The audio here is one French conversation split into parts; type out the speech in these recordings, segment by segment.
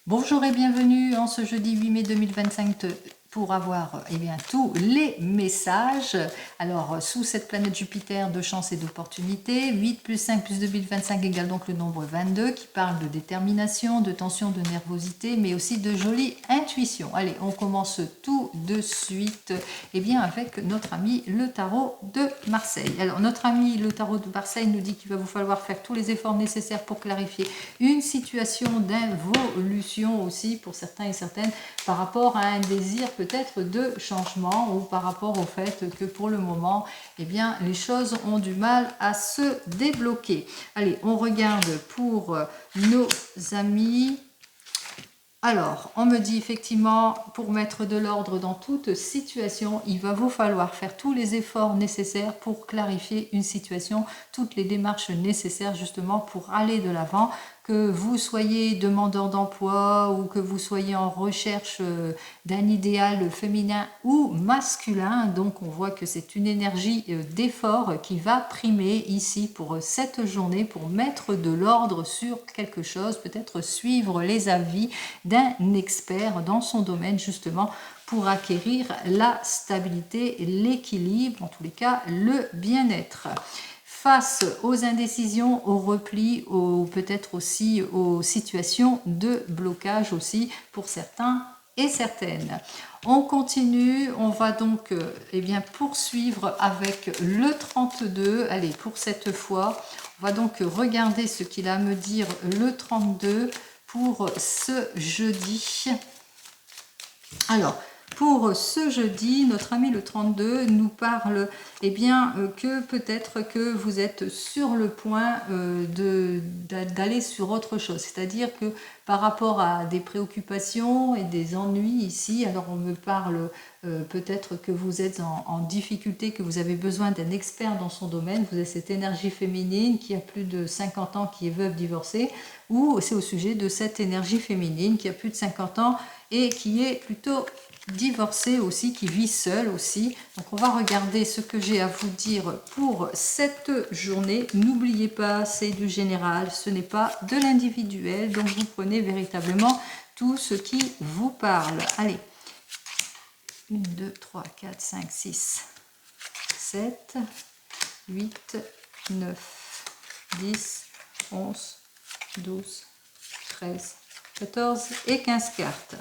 Bonjour et bienvenue en ce jeudi 8 mai 2025 pour avoir tous les messages. Alors, sous cette planète Jupiter de chance et d'opportunité, 8 plus 5 plus 2025 égale donc le nombre 22 qui parle de détermination, de tension, de nervosité, mais aussi de jolie intuition. Allez, on commence tout de suite avec notre ami le tarot de Marseille. Alors, notre ami le tarot de Marseille nous dit qu'il va vous falloir faire tous les efforts nécessaires pour clarifier une situation d'involution aussi pour certains et certaines par rapport à un désir peut-être de changement ou par rapport au fait que pour le moment, les choses ont du mal à se débloquer. Allez, on regarde pour nos amis. Alors, on me dit effectivement, pour mettre de l'ordre dans toute situation, il va vous falloir faire tous les efforts nécessaires pour clarifier une situation, toutes les démarches nécessaires justement pour aller de l'avant, que vous soyez demandeur d'emploi ou que vous soyez en recherche d'un idéal féminin ou masculin. Donc, on voit que c'est une énergie d'effort qui va primer ici pour cette journée, pour mettre de l'ordre sur quelque chose, peut-être suivre les avis d'un expert dans son domaine justement pour acquérir la stabilité, l'équilibre, en tous les cas le bien-être. Face aux indécisions, au repli, peut-être aussi aux situations de blocage aussi pour certains et certaines. On continue, on va donc poursuivre avec le 32. Allez, pour cette fois, on va donc regarder ce qu'il a à me dire le 32 pour ce jeudi. Alors, pour ce jeudi, notre ami le 32 nous parle que peut-être que vous êtes sur le point d'aller sur autre chose. C'est-à-dire que par rapport à des préoccupations et des ennuis ici, alors on me parle peut-être que vous êtes en difficulté, que vous avez besoin d'un expert dans son domaine, vous avez cette énergie féminine qui a plus de 50 ans, qui est veuve divorcée, ou c'est au sujet de cette énergie féminine qui a plus de 50 ans et qui est plutôt divorcée aussi, qui vit seule aussi. Donc on va regarder ce que j'ai à vous dire pour cette journée. N'oubliez pas, c'est du général, ce n'est pas de l'individuel, donc vous prenez véritablement tout ce qui vous parle. Allez, 1, 2, 3, 4, 5, 6, 7, 8, 9, 10, 11, 12, 13, 14 et 15 cartes.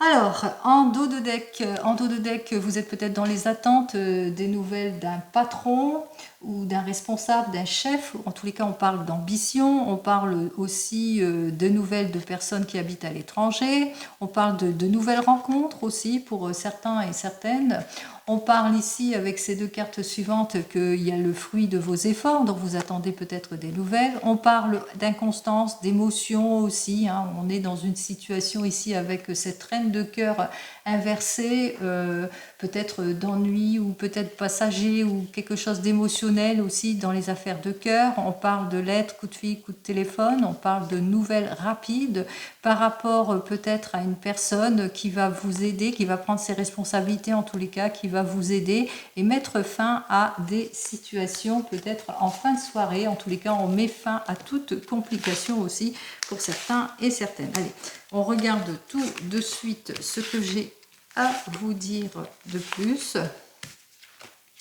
Alors, en dos de deck, vous êtes peut-être dans les attentes des nouvelles d'un patron ou d'un responsable, d'un chef. En tous les cas, on parle d'ambition, on parle aussi de nouvelles de personnes qui habitent à l'étranger, on parle de nouvelles rencontres aussi pour certains et certaines. On parle ici avec ces deux cartes suivantes qu'il y a le fruit de vos efforts, dont vous attendez peut-être des nouvelles. On parle d'inconstance, d'émotion aussi. On est dans une situation ici avec cette reine de cœur inversée, peut-être d'ennui ou peut-être passager ou quelque chose d'émotionnel aussi dans les affaires de cœur. On parle de lettres, coup de fil, coup de téléphone. On parle de nouvelles rapides par rapport peut-être à une personne qui va vous aider, qui va prendre ses responsabilités en tous les cas, qui va vous aider et mettre fin à des situations peut-être en fin de soirée. En tous les cas, on met fin à toute complication aussi pour certains et certaines. Allez, on regarde tout de suite ce que j'ai à vous dire de plus.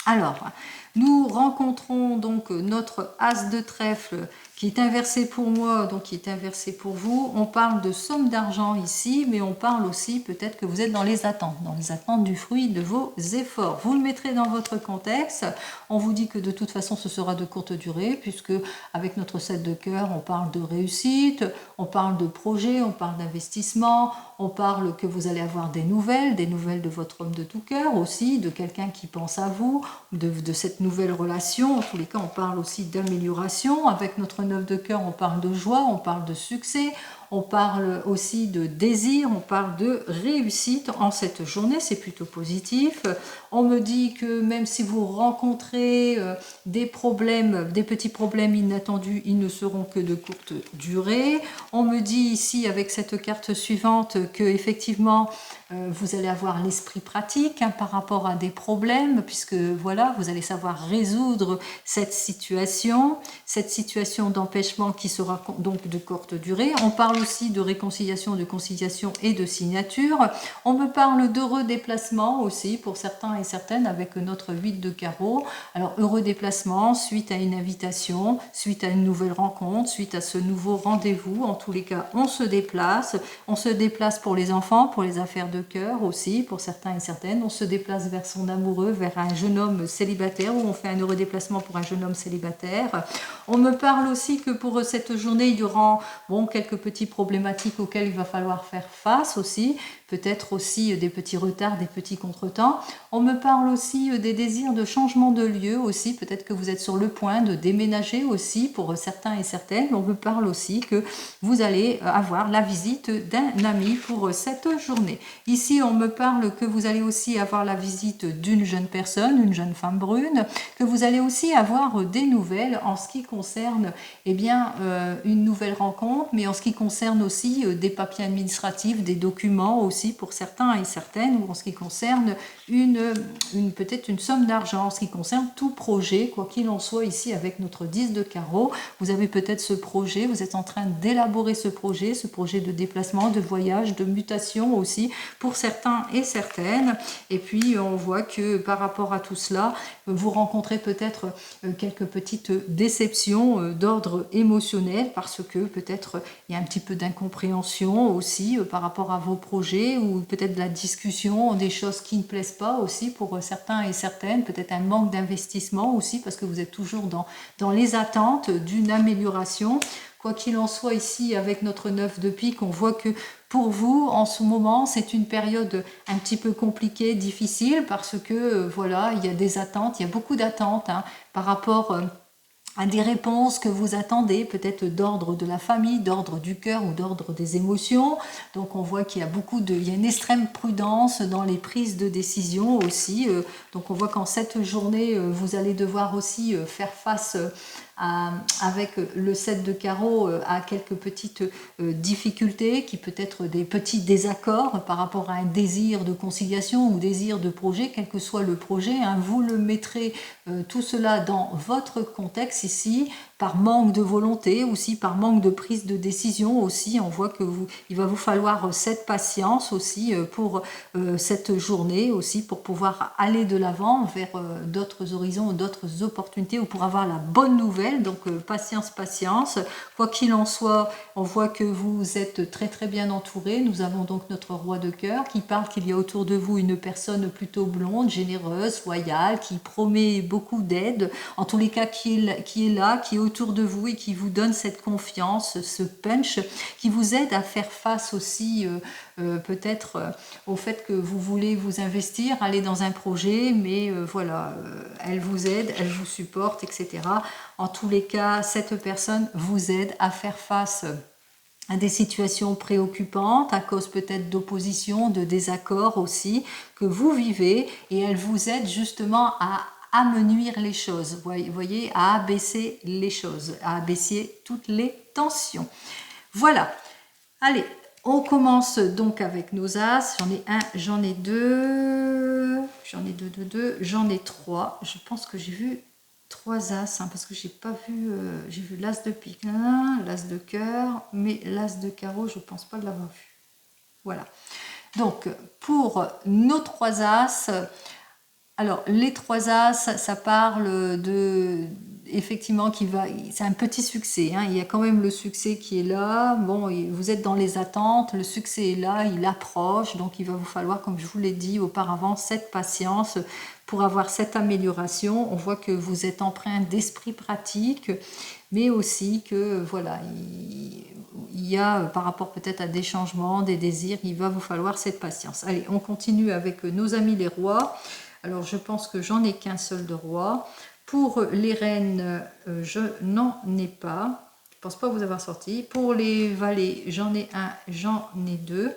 Alors, nous rencontrons donc notre as de trèfle qui est inversé pour moi, donc qui est inversé pour vous. On parle de somme d'argent ici, mais on parle aussi peut-être que vous êtes dans les attentes du fruit de vos efforts. Vous le mettrez dans votre contexte. On vous dit que de toute façon, ce sera de courte durée, puisque avec notre 7 de cœur, on parle de réussite, on parle de projet, on parle d'investissement, on parle que vous allez avoir des nouvelles de votre homme de tout cœur aussi, de quelqu'un qui pense à vous, de cette nouvelle relation. En tous les cas, on parle aussi d'amélioration. Avec notre 9 de cœur, on parle de joie, on parle de succès, on parle aussi de désir, on parle de réussite en cette journée, c'est plutôt positif. On me dit que même si vous rencontrez des problèmes, des petits problèmes inattendus, ils ne seront que de courte durée. On me dit ici avec cette carte suivante que effectivement vous allez avoir l'esprit pratique par rapport à des problèmes, puisque voilà, vous allez savoir résoudre cette situation d'empêchement qui sera donc de courte durée. On parle parle aussi de réconciliation, de conciliation et de signature. On me parle d'heureux déplacement aussi pour certains et certaines avec notre 8 de carreau. Alors heureux déplacement suite à une invitation, suite à une nouvelle rencontre, suite à ce nouveau rendez-vous. En tous les cas, on se déplace. On se déplace pour les enfants, pour les affaires de cœur aussi, pour certains et certaines. On se déplace vers son amoureux, vers un jeune homme célibataire, ou on fait un heureux déplacement pour un jeune homme célibataire. On me parle aussi que pour cette journée, il y aura quelques petites problématiques auxquelles il va falloir faire face aussi, peut-être aussi des petits retards, des petits contretemps. On me parle aussi des désirs de changement de lieu aussi, peut-être que vous êtes sur le point de déménager aussi pour certains et certaines. On me parle aussi que vous allez avoir la visite d'un ami pour cette journée. Ici, on me parle que vous allez aussi avoir la visite d'une jeune personne, une jeune femme brune, que vous allez aussi avoir des nouvelles en ce qui concerne une nouvelle rencontre, mais en ce qui concerne aussi des papiers administratifs, des documents aussi pour certains et certaines, ou en ce qui concerne peut-être une somme d'argent, en ce qui concerne tout projet, quoi qu'il en soit ici avec notre 10 de carreau. Vous avez peut-être ce projet, vous êtes en train d'élaborer ce projet de déplacement, de voyage, de mutation aussi pour certains et certaines. Et puis on voit que par rapport à tout cela, vous rencontrez peut-être quelques petites déceptions d'ordre émotionnel parce que peut-être il y a un petit peu d'incompréhension aussi par rapport à vos projets, ou peut-être de la discussion, des choses qui ne plaisent pas aussi pour certains et certaines, peut-être un manque d'investissement aussi parce que vous êtes toujours dans les attentes d'une amélioration. Quoi qu'il en soit, ici avec notre 9 de pique, on voit que pour vous, en ce moment, c'est une période un petit peu compliquée, difficile, parce que voilà, il y a des attentes, il y a beaucoup d'attentes par rapport à des réponses que vous attendez, peut-être d'ordre de la famille, d'ordre du cœur ou d'ordre des émotions. Donc on voit qu'il y a il y a une extrême prudence dans les prises de décision aussi. Donc on voit qu'en cette journée, vous allez devoir aussi faire face avec le 7 de carreau à quelques petites difficultés, qui peut être des petits désaccords par rapport à un désir de conciliation ou désir de projet, quel que soit le projet. Vous le mettrez tout cela dans votre contexte ici, par manque de volonté aussi, par manque de prise de décision aussi. On voit que il va vous falloir cette patience aussi pour cette journée aussi, pour pouvoir aller de l'avant vers d'autres horizons, d'autres opportunités, ou pour avoir la bonne nouvelle. Donc patience, patience. Quoi qu'il en soit, on voit que vous êtes très très bien entouré. Nous avons donc notre roi de cœur qui parle qu'il y a autour de vous une personne plutôt blonde, généreuse, loyale, qui promet beaucoup d'aide, en tous les cas qui est là, qui est autour de vous et qui vous donne cette confiance, ce punch, qui vous aide à faire face aussi peut-être au fait que vous voulez vous investir, aller dans un projet, mais voilà, elle vous aide, elle vous supporte, etc. En tous les cas, cette personne vous aide à faire face à des situations préoccupantes, à cause peut-être d'opposition, de désaccords aussi, que vous vivez, et elle vous aide justement à amenuire les choses, vous voyez, à abaisser les choses, à abaisser toutes les tensions. Voilà, allez, on commence donc avec nos as. J'en ai un, j'en ai deux, j'en ai trois. Je pense que j'ai vu 3 as, parce que j'ai pas vu, j'ai vu l'as de pique, l'as de cœur, mais l'as de carreau, je pense pas l'avoir vu. Voilà. Donc pour nos 3 as, alors les 3 as, ça parle de effectivement c'est un petit succès, il y a quand même le succès qui est là. Bon, vous êtes dans les attentes, le succès est là, il approche, donc il va vous falloir, comme je vous l'ai dit auparavant, cette patience pour avoir cette amélioration. On voit que vous êtes empreint d'esprit pratique, mais aussi que voilà, il y a par rapport peut-être à des changements, des désirs, il va vous falloir cette patience. Allez, on continue avec nos amis les rois. Alors je pense que j'en ai qu'un seul de roi. Pour les reines, je n'en ai pas. Je ne pense pas vous avoir sorti. Pour les valets, j'en ai un, j'en ai deux.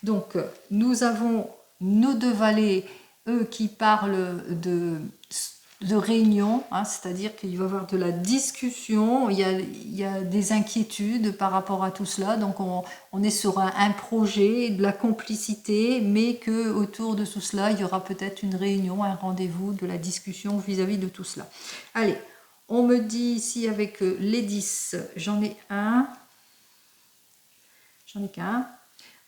Donc nous avons nos 2 valets, eux, qui parlent de réunion, c'est-à-dire qu'il va y avoir de la discussion, il y a des inquiétudes par rapport à tout cela, donc on est sur un projet, de la complicité, mais que autour de tout cela, il y aura peut-être une réunion, un rendez-vous, de la discussion vis-à-vis de tout cela. Allez, on me dit ici avec les 10, j'en ai un, J'en ai qu'un.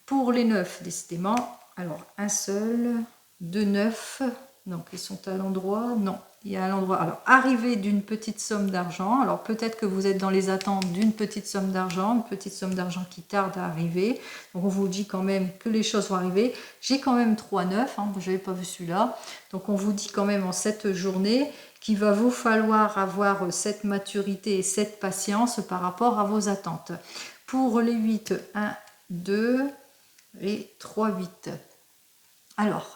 Pour les 9, décidément, alors un seul, 2 9, donc ils sont à l'endroit, non, il y a à l'endroit, alors arrivée d'une petite somme d'argent, alors peut-être que vous êtes dans les attentes d'une petite somme d'argent, une petite somme d'argent qui tarde à arriver, donc on vous dit quand même que les choses vont arriver, j'ai quand même 3 9, hein, je n'avais pas vu celui-là, donc on vous dit quand même en cette journée qu'il va vous falloir avoir cette maturité et cette patience par rapport à vos attentes. Pour les 8, 1, 2... et 3 8. Alors,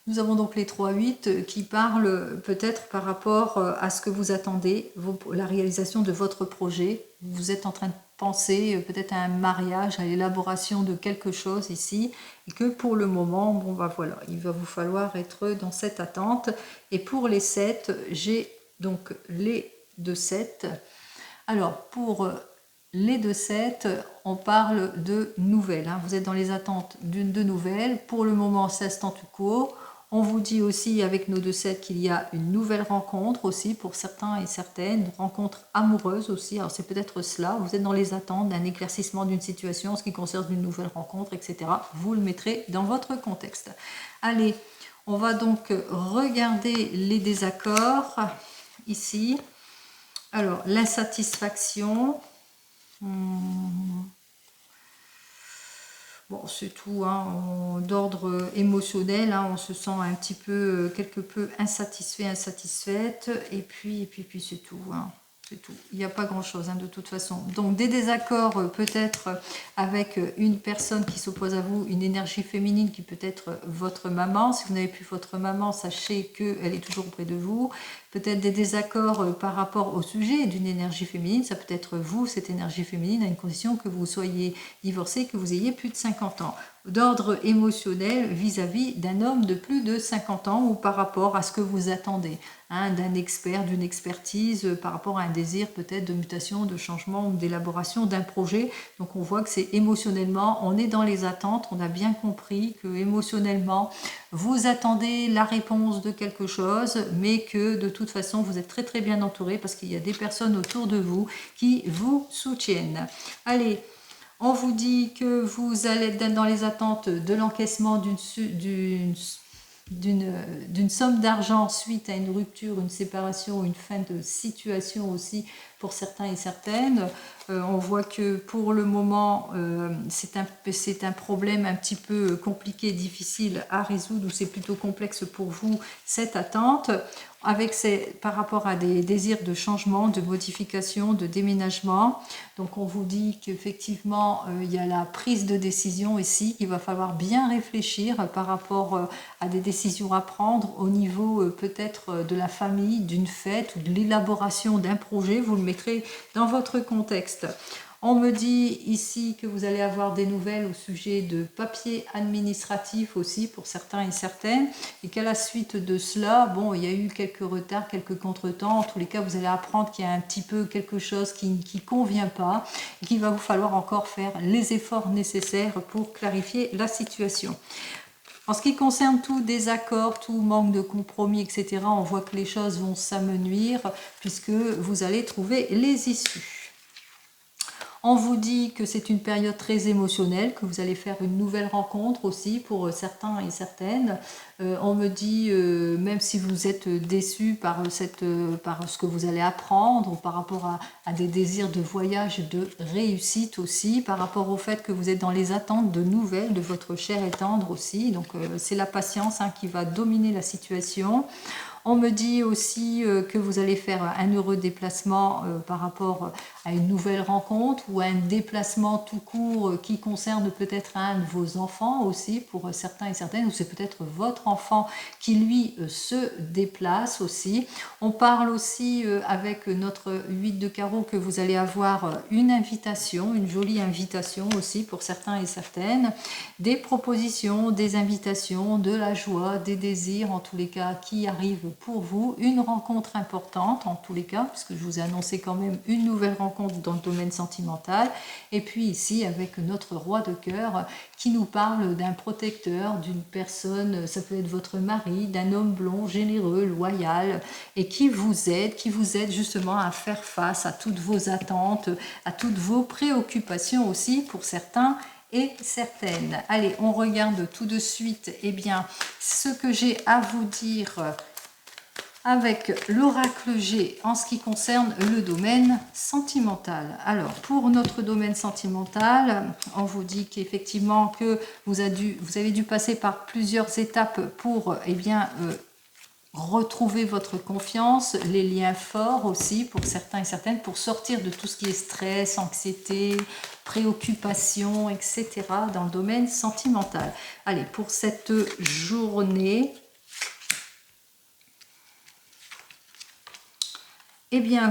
nous avons donc les 3 8 qui parlent peut-être par rapport à ce que vous attendez, la réalisation de votre projet. Vous êtes en train de penser peut-être à un mariage, à l'élaboration de quelque chose ici, et que pour le moment, bon bah voilà, il va vous falloir être dans cette attente. Et pour les 7, j'ai donc les 2 7. Alors, pour les 2 7, on parle de nouvelles. Hein. Vous êtes dans les attentes de nouvelles. Pour le moment, c'est statu quo. On vous dit aussi avec nos 2 7 qu'il y a une nouvelle rencontre aussi pour certains et certaines, une rencontre amoureuse aussi. Alors c'est peut-être cela. Vous êtes dans les attentes d'un éclaircissement d'une situation en ce qui concerne une nouvelle rencontre, etc. Vous le mettrez dans votre contexte. Allez, on va donc regarder les désaccords ici. Alors, l'insatisfaction. Bon, c'est tout, hein, d'ordre émotionnel, hein, on se sent un petit peu, quelque peu insatisfait, insatisfaite, et puis c'est tout, hein, c'est tout. Il n'y a pas grand-chose, hein, de toute façon. Donc, des désaccords peut-être avec une personne qui s'oppose à vous, une énergie féminine qui peut être votre maman. Si vous n'avez plus votre maman, sachez qu'elle est toujours auprès de vous. Peut-être des désaccords par rapport au sujet d'une énergie féminine. Ça peut être vous, cette énergie féminine, à une condition que vous soyez divorcé, que vous ayez plus de 50 ans. D'ordre émotionnel vis-à-vis d'un homme de plus de 50 ans ou par rapport à ce que vous attendez, hein, d'un expert, d'une expertise, par rapport à un désir peut-être de mutation, de changement ou d'élaboration d'un projet. Donc on voit que c'est émotionnellement, on est dans les attentes, on a bien compris que émotionnellement, vous attendez la réponse de quelque chose, mais que de toute façon, vous êtes très très bien entouré parce qu'il y a des personnes autour de vous qui vous soutiennent. Allez, on vous dit que vous allez être dans les attentes de l'encaissement d'une somme d'argent suite à une rupture, une séparation, une fin de situation aussi pour certains et certaines. On voit que pour le moment, c'est un problème un petit peu compliqué, difficile à résoudre, ou c'est plutôt complexe pour vous, cette attente, par rapport à des désirs de changement, de modification, de déménagement. Donc on vous dit qu'effectivement, il y a la prise de décision ici, qu'il va falloir bien réfléchir par rapport à des décisions à prendre au niveau peut-être de la famille, d'une fête ou de l'élaboration d'un projet. Vous le mettrez dans votre contexte. On me dit ici que vous allez avoir des nouvelles au sujet de papiers administratifs aussi pour certains et certaines, et qu'à la suite de cela, bon, il y a eu quelques retards, quelques contretemps. En tous les cas, vous allez apprendre qu'il y a un petit peu quelque chose qui ne convient pas et qu'il va vous falloir encore faire les efforts nécessaires pour clarifier la situation. En ce qui concerne tout désaccord, tout manque de compromis, etc., on voit que les choses vont s'amenuire puisque vous allez trouver les issues. On vous dit que c'est une période très émotionnelle, que vous allez faire une nouvelle rencontre aussi pour certains et certaines. On me dit, même si vous êtes déçus par ce que vous allez apprendre, ou par rapport à des désirs de voyage et de réussite aussi, par rapport au fait que vous êtes dans les attentes de nouvelles de votre chair et tendre aussi. Donc c'est la patience, hein, qui va dominer la situation. On me dit aussi que vous allez faire un heureux déplacement par rapport à une nouvelle rencontre ou à un déplacement tout court qui concerne peut-être un de vos enfants aussi pour certains et certaines, ou c'est peut-être votre enfant qui lui se déplace aussi. On parle aussi avec notre 8 de carreau que vous allez avoir une invitation, une jolie invitation aussi pour certains et certaines, des propositions, des invitations, de la joie, des désirs en tous les cas qui arrivent pour vous, une rencontre importante en tous les cas, puisque je vous ai annoncé quand même une nouvelle rencontre dans le domaine sentimental, et puis ici avec notre roi de cœur qui nous parle d'un protecteur, d'une personne, ça peut être votre mari, d'un homme blond, généreux, loyal, et qui vous aide justement à faire face à toutes vos attentes, à toutes vos préoccupations aussi pour certains et certaine. Allez, on regarde tout de suite ce que j'ai à vous dire avec l'oracle G en ce qui concerne le domaine sentimental. Alors, pour notre domaine sentimental, on vous dit qu'effectivement que vous avez dû passer par plusieurs étapes pour retrouver votre confiance, les liens forts aussi pour certains et certaines, pour sortir de tout ce qui est stress, anxiété, préoccupation, etc. dans le domaine sentimental. Allez, pour cette journée,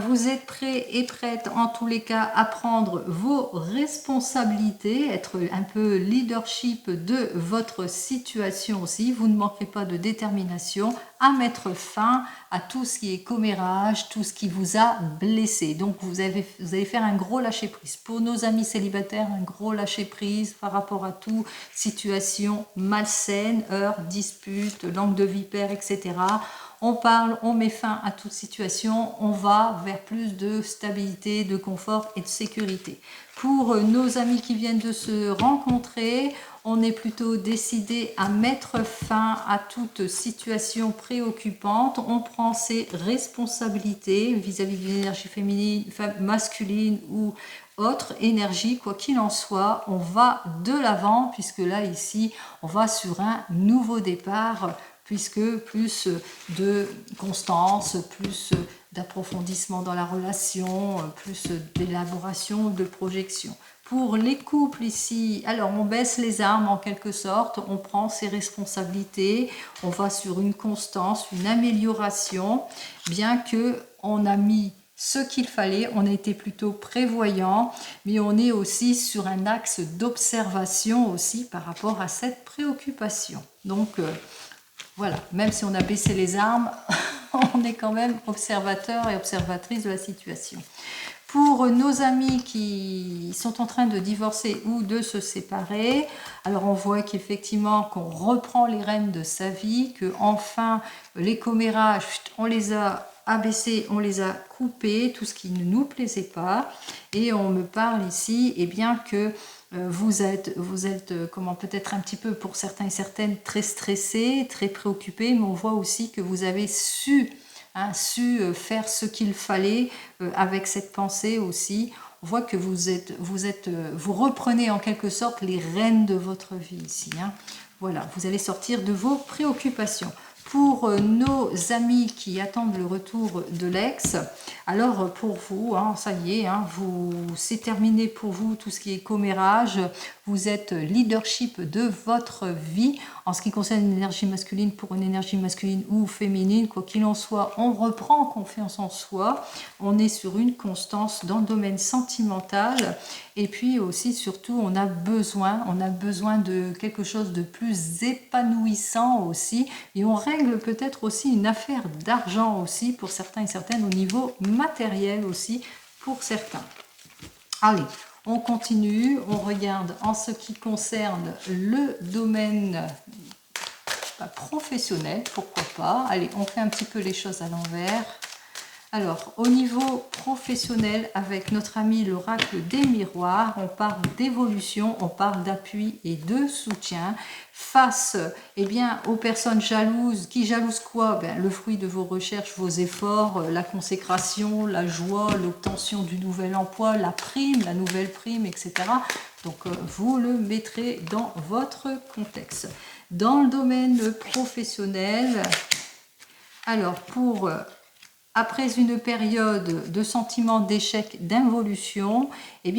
vous êtes prêts et prêtes en tous les cas à prendre vos responsabilités, être un peu leadership de votre situation aussi. Vous ne manquerez pas de détermination à mettre fin à tout ce qui est commérage, tout ce qui vous a blessé. Donc vous allez faire un gros lâcher prise. Pour nos amis célibataires, un gros lâcher prise par rapport à tout, situation malsaine, heurts, disputes, langue de vipère, etc. On parle, on met fin à toute situation, on va vers plus de stabilité, de confort et de sécurité. Pour nos amis qui viennent de se rencontrer, on est plutôt décidé à mettre fin à toute situation préoccupante. On prend ses responsabilités vis-à-vis de l'énergie féminine, masculine ou autre énergie, quoi qu'il en soit. On va de l'avant puisque là, ici, on va sur un nouveau départ puisque plus de constance, plus d'approfondissement dans la relation, plus d'élaboration, de projection. Pour les couples ici, alors on baisse les armes en quelque sorte, on prend ses responsabilités, on va sur une constance, une amélioration, bien que on a mis ce qu'il fallait, on a été plutôt prévoyant, mais on est aussi sur un axe d'observation aussi par rapport à cette préoccupation. Donc voilà, même si on a baissé les armes, on est quand même observateur et observatrice de la situation. Pour nos amis qui sont en train de divorcer ou de se séparer, alors on voit qu'effectivement qu'on reprend les rênes de sa vie, que enfin les commérages, on les a abaissés, on les a coupés, tout ce qui ne nous plaisait pas, et on me parle ici, que vous êtes comment peut-être un petit peu pour certains et certaines très stressés, très préoccupés, mais on voit aussi que vous avez su faire ce qu'il fallait avec cette pensée aussi. On voit que vous reprenez en quelque sorte les rênes de votre vie ici. Voilà, vous allez sortir de vos préoccupations. Pour nos amis qui attendent le retour de l'ex, alors pour vous, ça y est, c'est terminé pour vous tout ce qui est commérage. Vous êtes leadership de votre vie en ce qui concerne l'énergie masculine pour une énergie masculine ou féminine. Quoi qu'il en soit, on reprend confiance en soi. On est sur une constance dans le domaine sentimental. Et puis aussi, surtout, on a besoin de quelque chose de plus épanouissant aussi. Et on règle peut-être aussi une affaire d'argent aussi pour certains et certaines au niveau matériel aussi pour certains. Allez, on continue, on regarde en ce qui concerne le domaine professionnel, pourquoi pas. Allez, on fait un petit peu les choses à l'envers. Alors, au niveau professionnel, avec notre ami l'oracle des miroirs, on parle d'évolution, on parle d'appui et de soutien face aux personnes jalouses. Qui jalousent quoi? Le fruit de vos recherches, vos efforts, la consécration, la joie, l'obtention du nouvel emploi, la prime, la nouvelle prime, etc. Donc, vous le mettrez dans votre contexte. Dans le domaine professionnel, alors après une période de sentiment d'échec, d'involution,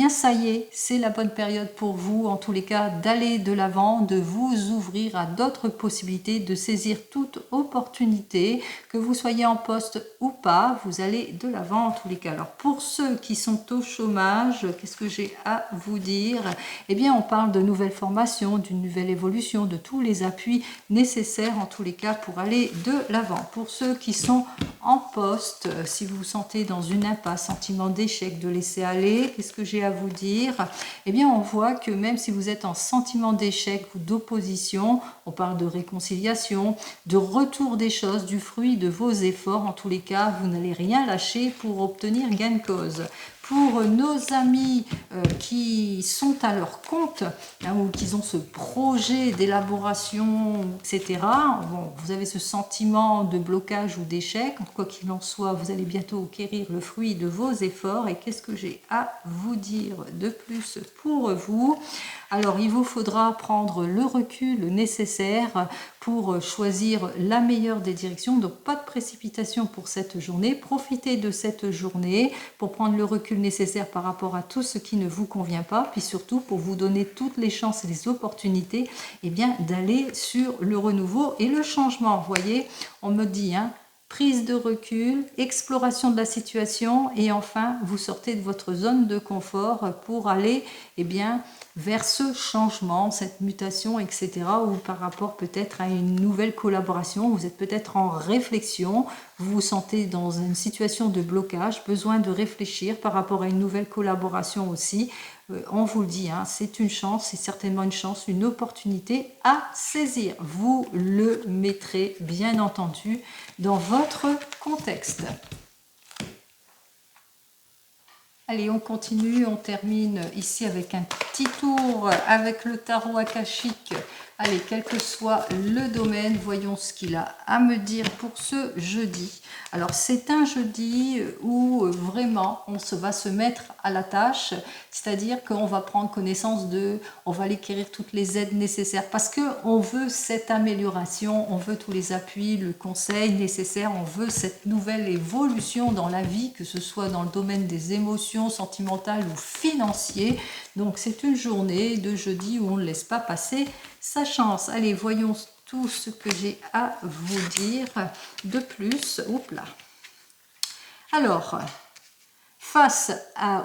ça y est, c'est la bonne période pour vous, en tous les cas, d'aller de l'avant, de vous ouvrir à d'autres possibilités, de saisir toute opportunité, que vous soyez en poste ou pas, vous allez de l'avant en tous les cas. Alors, pour ceux qui sont au chômage, qu'est-ce que j'ai à vous dire? On parle de nouvelles formations, d'une nouvelle évolution, de tous les appuis nécessaires en tous les cas pour aller de l'avant. Pour ceux qui sont en poste, si vous vous sentez dans une impasse, sentiment d'échec, de laisser aller, qu'est-ce que j'ai à vous dire? On voit que même si vous êtes en sentiment d'échec ou d'opposition, on parle de réconciliation, de retour des choses, du fruit de vos efforts. En tous les cas, vous n'allez rien lâcher pour obtenir gain de cause. Pour nos amis qui sont à leur compte, hein, ou qui ont ce projet d'élaboration, etc., bon, vous avez ce sentiment de blocage ou d'échec. Quoi qu'il en soit, vous allez bientôt acquérir le fruit de vos efforts. Et qu'est-ce que j'ai à vous dire de plus pour vous? Alors, il vous faudra prendre le recul nécessaire pour choisir la meilleure des directions. Donc, pas de précipitation pour cette journée. Profitez de cette journée pour prendre le recul nécessaire par rapport à tout ce qui ne vous convient pas, puis surtout pour vous donner toutes les chances et les opportunités d'aller sur le renouveau et le changement. Vous voyez, on me dit, prise de recul, exploration de la situation et enfin vous sortez de votre zone de confort pour aller vers ce changement, cette mutation, etc. ou par rapport peut-être à une nouvelle collaboration. Vous êtes peut-être en réflexion, vous vous sentez dans une situation de blocage, besoin de réfléchir par rapport à une nouvelle collaboration aussi. On vous le dit, c'est une chance, c'est certainement une chance, une opportunité à saisir. Vous le mettrez bien entendu dans votre contexte. Allez, on continue, on termine ici avec un petit tour avec le tarot akashique. Allez, quel que soit le domaine, voyons ce qu'il a à me dire pour ce jeudi. Alors, c'est un jeudi où vraiment on va se mettre à la tâche, c'est-à-dire qu'on va prendre connaissance on va aller acquérir toutes les aides nécessaires parce qu'on veut cette amélioration, on veut tous les appuis, le conseil nécessaire, on veut cette nouvelle évolution dans la vie, que ce soit dans le domaine des émotions, sentimentales ou financier. Donc, c'est une journée de jeudi où on ne laisse pas passer sa chance. Allez, voyons tout ce que j'ai à vous dire de plus. Oups là. Alors, face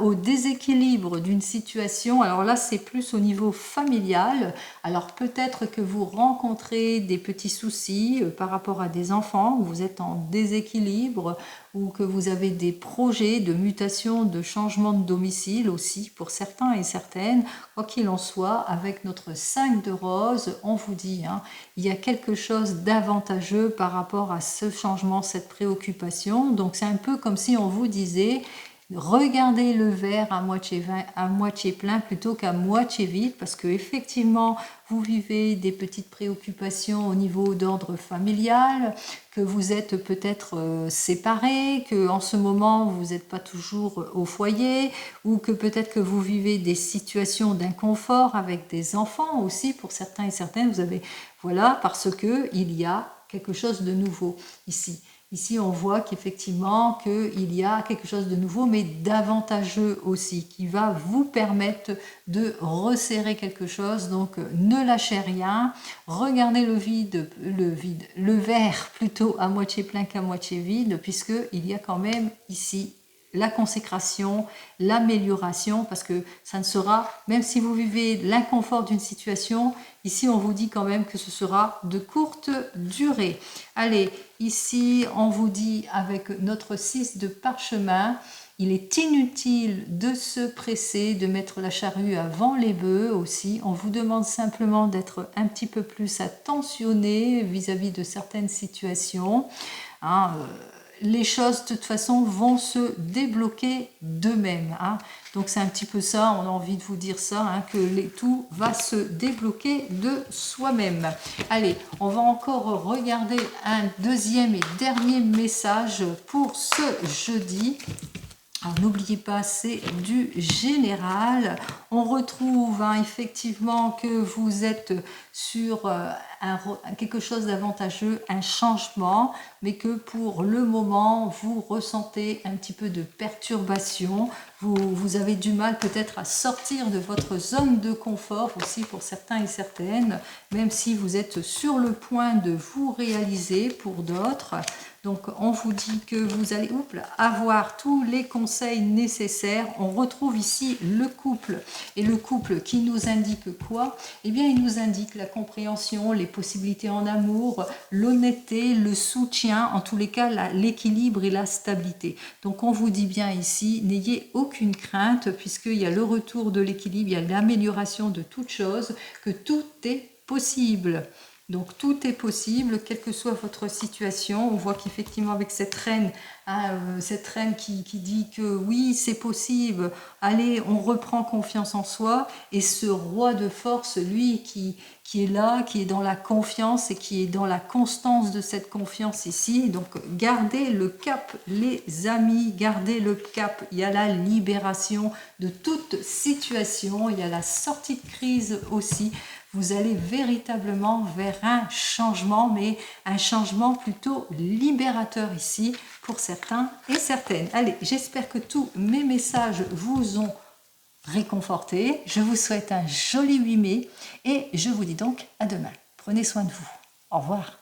au déséquilibre d'une situation, alors là c'est plus au niveau familial, alors peut-être que vous rencontrez des petits soucis par rapport à des enfants, où vous êtes en déséquilibre, ou que vous avez des projets de mutation, de changement de domicile aussi pour certains et certaines. Quoi qu'il en soit, avec notre 5 de rose, on vous dit, il y a quelque chose d'avantageux par rapport à ce changement, cette préoccupation. Donc c'est un peu comme si on vous disait, regardez le verre à moitié plein plutôt qu'à moitié vide, parce que effectivement vous vivez des petites préoccupations au niveau d'ordre familial, que vous êtes peut-être séparés, que en ce moment vous n'êtes pas toujours au foyer, ou que peut-être que vous vivez des situations d'inconfort avec des enfants aussi pour certains et certaines. Vous avez, voilà, parce que il y a quelque chose de nouveau ici. Ici, on voit qu'effectivement, qu'il y a quelque chose de nouveau, mais d'avantageux aussi, qui va vous permettre de resserrer quelque chose. Donc, ne lâchez rien. Regardez le verre plutôt à moitié plein qu'à moitié vide, puisqu'il y a quand même ici la consécration, l'amélioration, parce que ça ne sera, même si vous vivez l'inconfort d'une situation, ici on vous dit quand même que ce sera de courte durée. Allez, ici on vous dit avec notre 6 de parchemin, il est inutile de se presser, de mettre la charrue avant les bœufs aussi. On vous demande simplement d'être un petit peu plus attentionné vis-à-vis de certaines situations. Les choses de toute façon vont se débloquer d'eux-mêmes. Donc c'est un petit peu ça, on a envie de vous dire ça, que tout va se débloquer de soi-même. Allez, on va encore regarder un deuxième et dernier message pour ce jeudi. Alors n'oubliez pas, c'est du général. On retrouve effectivement que vous êtes sur quelque chose d'avantageux, un changement, mais que pour le moment, vous ressentez un petit peu de perturbation. Vous avez du mal peut-être à sortir de votre zone de confort aussi pour certains et certaines, même si vous êtes sur le point de vous réaliser pour d'autres. Donc, on vous dit que vous allez avoir tous les conseils nécessaires. On retrouve ici le couple. Et le couple qui nous indique quoi? Eh bien, il nous indique la compréhension, les possibilités en amour, l'honnêteté, le soutien, en tous les cas, l'équilibre et la stabilité. Donc, on vous dit bien ici, n'ayez aucune crainte puisqu'il y a le retour de l'équilibre, il y a l'amélioration de toutes choses, que tout est possible. Donc tout est possible, quelle que soit votre situation. On voit qu'effectivement avec cette reine, cette reine qui dit que oui, c'est possible, allez, on reprend confiance en soi. Et ce roi de force, lui, qui est là, qui est dans la confiance et qui est dans la constance de cette confiance ici. Donc gardez le cap, les amis, gardez le cap. Il y a la libération de toute situation, il y a la sortie de crise aussi. Vous allez véritablement vers un changement, mais un changement plutôt libérateur ici pour certains et certaines. Allez, j'espère que tous mes messages vous ont réconforté. Je vous souhaite un joli 8 mai et je vous dis donc à demain. Prenez soin de vous. Au revoir.